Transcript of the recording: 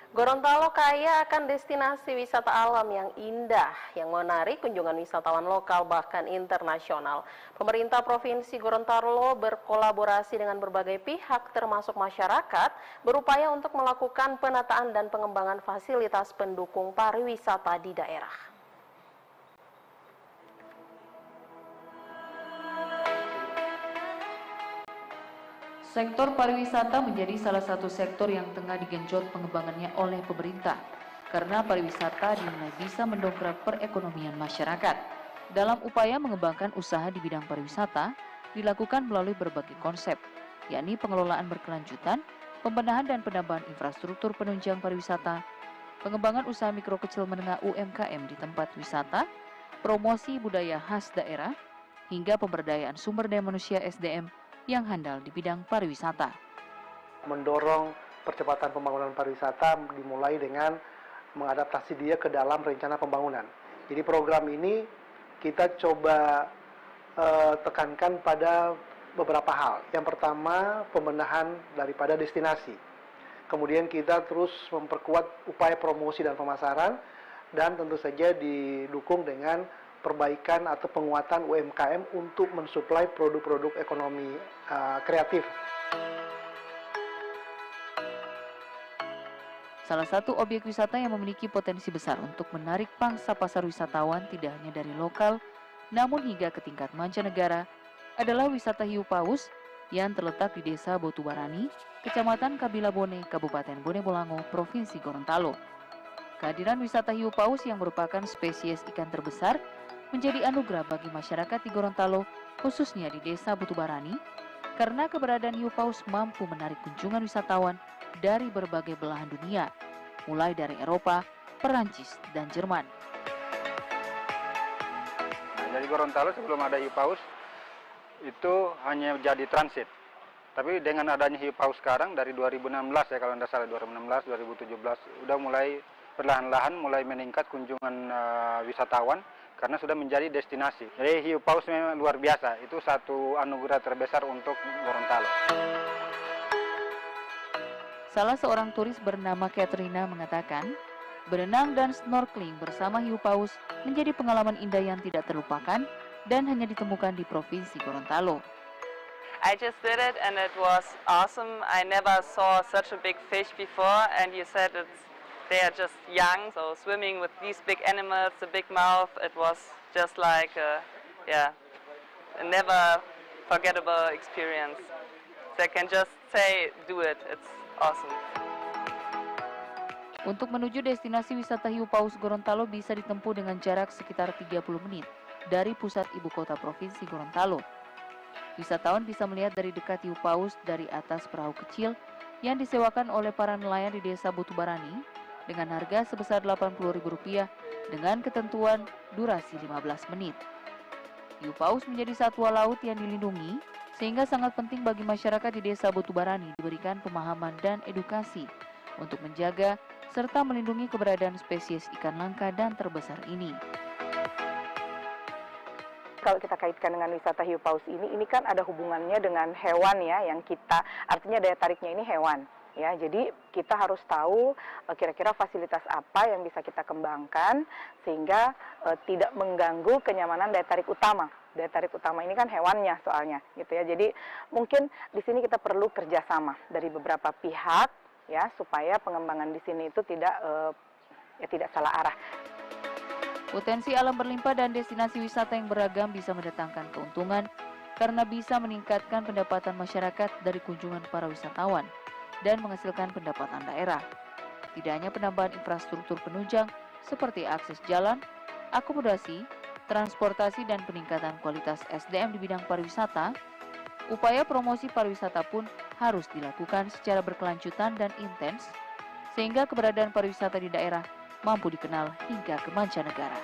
Gorontalo kaya akan destinasi wisata alam yang indah, yang menarik kunjungan wisatawan lokal bahkan internasional. Pemerintah Provinsi Gorontalo berkolaborasi dengan berbagai pihak termasuk masyarakat, berupaya untuk melakukan penataan dan pengembangan fasilitas pendukung pariwisata di daerah. Sektor pariwisata menjadi salah satu sektor yang tengah digenjot pengembangannya oleh pemerintah, karena pariwisata dinilai bisa mendongkrak perekonomian masyarakat. Dalam upaya mengembangkan usaha di bidang pariwisata, dilakukan melalui berbagai konsep, yakni pengelolaan berkelanjutan, pembenahan dan penambahan infrastruktur penunjang pariwisata, pengembangan usaha mikro kecil menengah UMKM di tempat wisata, promosi budaya khas daerah, hingga pemberdayaan sumber daya manusia SDM yang handal di bidang pariwisata. Mendorong percepatan pembangunan pariwisata dimulai dengan mengadaptasi dia ke dalam rencana pembangunan. Jadi program ini kita coba tekankan pada beberapa hal. Yang pertama, pembenahan daripada destinasi. Kemudian kita terus memperkuat upaya promosi dan pemasaran, dan tentu saja didukung dengan perbaikan atau penguatan UMKM untuk mensuplai produk-produk ekonomi kreatif. Salah satu objek wisata yang memiliki potensi besar untuk menarik pangsa pasar wisatawan tidak hanya dari lokal, namun hingga ke tingkat mancanegara, adalah wisata hiu paus yang terletak di Desa Botubarani, Kecamatan Kabilabone, Kabupaten Bone Bolango, Provinsi Gorontalo. Kehadiran wisata hiu paus yang merupakan spesies ikan terbesar menjadi anugerah bagi masyarakat di Gorontalo, khususnya di Desa Botubarani, karena keberadaan hiu paus mampu menarik kunjungan wisatawan dari berbagai belahan dunia, mulai dari Eropa, Perancis, dan Jerman. Jadi Gorontalo sebelum ada hiu paus itu hanya jadi transit. Tapi dengan adanya hiu paus sekarang dari 2016 ya kalau tidak salah 2016, 2017 udah mulai perlahan-lahan mulai meningkat kunjungan wisatawan karena sudah menjadi destinasi. Jadi hiu paus memang luar biasa, itu satu anugerah terbesar untuk Gorontalo. Salah seorang turis bernama Katrina mengatakan, berenang dan snorkeling bersama hiu paus menjadi pengalaman indah yang tidak terlupakan dan hanya ditemukan di Provinsi Gorontalo. I just did it and it was awesome. I never saw such a big fish before, and you said they are just young, so swimming with these big animals, the big mouth, it was just like a never forgettable experience. So I can just say, do it, it's awesome. Untuk menuju destinasi wisata hiu paus Gorontalo bisa ditempuh dengan jarak sekitar 30 menit dari pusat ibu kota Provinsi Gorontalo. Wisatawan bisa melihat dari dekat hiu paus dari atas perahu kecil yang disewakan oleh para nelayan di Desa Botubarani dengan harga sebesar Rp80.000 dengan ketentuan durasi 15 menit. Hiu paus menjadi satwa laut yang dilindungi, sehingga sangat penting bagi masyarakat di Desa Botubarani diberikan pemahaman dan edukasi untuk menjaga serta melindungi keberadaan spesies ikan langka dan terbesar ini. Kalau kita kaitkan dengan wisata hiu paus ini kan ada hubungannya dengan hewan ya, yang kita, artinya daya tariknya ini hewan. Ya, jadi kita harus tahu kira-kira fasilitas apa yang bisa kita kembangkan sehingga tidak mengganggu kenyamanan daya tarik utama. Daya tarik utama ini kan hewannya soalnya, gitu ya. Jadi mungkin di sini kita perlu kerjasama dari beberapa pihak ya supaya pengembangan di sini itu tidak salah arah. Potensi alam berlimpah dan destinasi wisata yang beragam bisa mendatangkan keuntungan karena bisa meningkatkan pendapatan masyarakat dari kunjungan para wisatawan dan menghasilkan pendapatan daerah. Tidak hanya penambahan infrastruktur penunjang seperti akses jalan, akomodasi, transportasi, dan peningkatan kualitas SDM di bidang pariwisata, upaya promosi pariwisata pun harus dilakukan secara berkelanjutan dan intens, sehingga keberadaan pariwisata di daerah mampu dikenal hingga ke mancanegara.